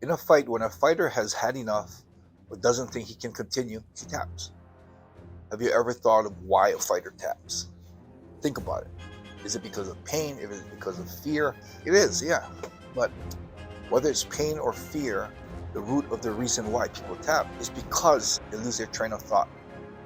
In a fight, when a fighter has had enough or doesn't think he can continue, he taps. Have you ever thought of why a fighter taps? Think about it. Is it because of pain? Is it because of fear? It is, yeah. But whether it's pain or fear, the root of the reason why people tap is because they lose their train of thought.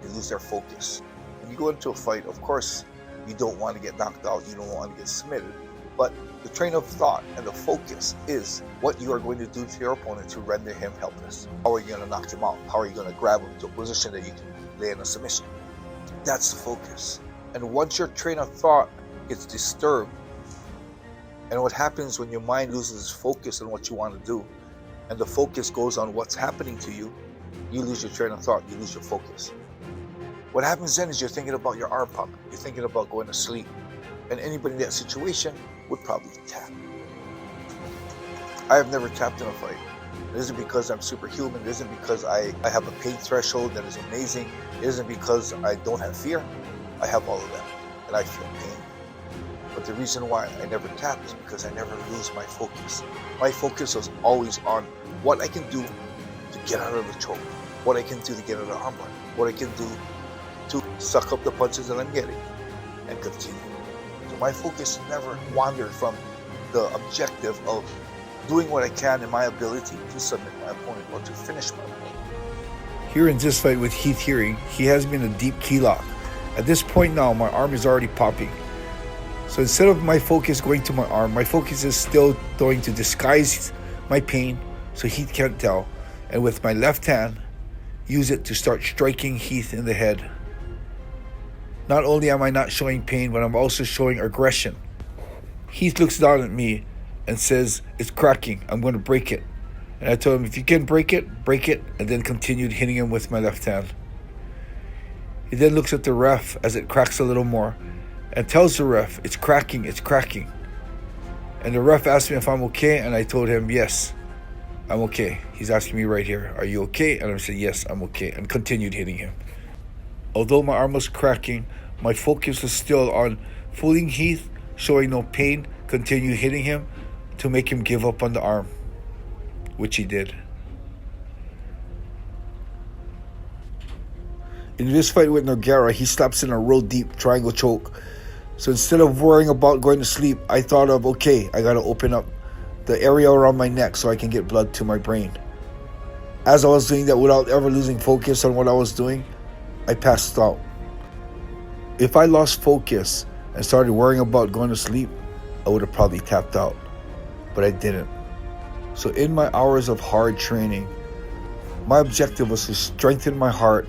They lose their focus. When you go into a fight, of course, you don't want to get knocked out. You don't want to get submitted. But the train of thought and the focus is what you are going to do to your opponent to render him helpless. How are you going to knock him out? How are you going to grab him to a position that you can lay in a submission? That's the focus. And once your train of thought gets disturbed, and what happens when your mind loses focus on what you want to do, and the focus goes on what's happening to you, you lose your train of thought, you lose your focus. What happens then is you're thinking about your arm pump, you're thinking about going to sleep, and anybody in that situation would probably tap. I have never tapped in a fight. It isn't because I'm superhuman, it isn't because I have a pain threshold that is amazing, it isn't because I don't have fear. I have all of that, and I feel pain. But the reason why I never tap is because I never lose my focus. My focus was always on what I can do to get out of the choke, what I can do to get out of the armbar, what I can do to suck up the punches that I'm getting and continue. So my focus never wandered from the objective of doing what I can in my ability to submit my opponent or to finish my opponent. Here in this fight with Heath Herring, he has me in a deep key lock. At this point now, my arm is already popping. So instead of my focus going to my arm, my focus is still going to disguise my pain so Heath can't tell. And with my left hand, use it to start striking Heath in the head. Not only am I not showing pain, but I'm also showing aggression. Heath looks down at me and says, "It's cracking, I'm going to break it." And I told him, if you can break it, and then continued hitting him with my left hand. He then looks at the ref as it cracks a little more and tells the ref, it's cracking. And the ref asked me if I'm okay, and I told him, yes, I'm okay. He's asking me right here, are you okay? And I said, yes, I'm okay, and continued hitting him. Although my arm was cracking, my focus was still on fooling Heath, showing no pain, continue hitting him to make him give up on the arm, which he did. In this fight with Nogueira, he slaps in a real deep triangle choke. So instead of worrying about going to sleep, I thought of, okay, I gotta open up the area around my neck so I can get blood to my brain. As I was doing that without ever losing focus on what I was doing, I passed out. If I lost focus and started worrying about going to sleep, I would have probably tapped out. But I didn't. So in my hours of hard training, my objective was to strengthen my heart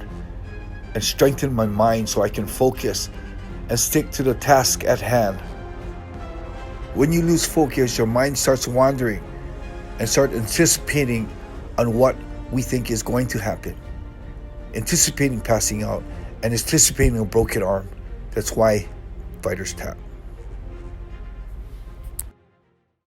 and strengthen my mind so I can focus and stick to the task at hand. When you lose focus, your mind starts wandering and start anticipating on what we think is going to happen. Anticipating passing out and anticipating a broken arm. That's why fighters tap.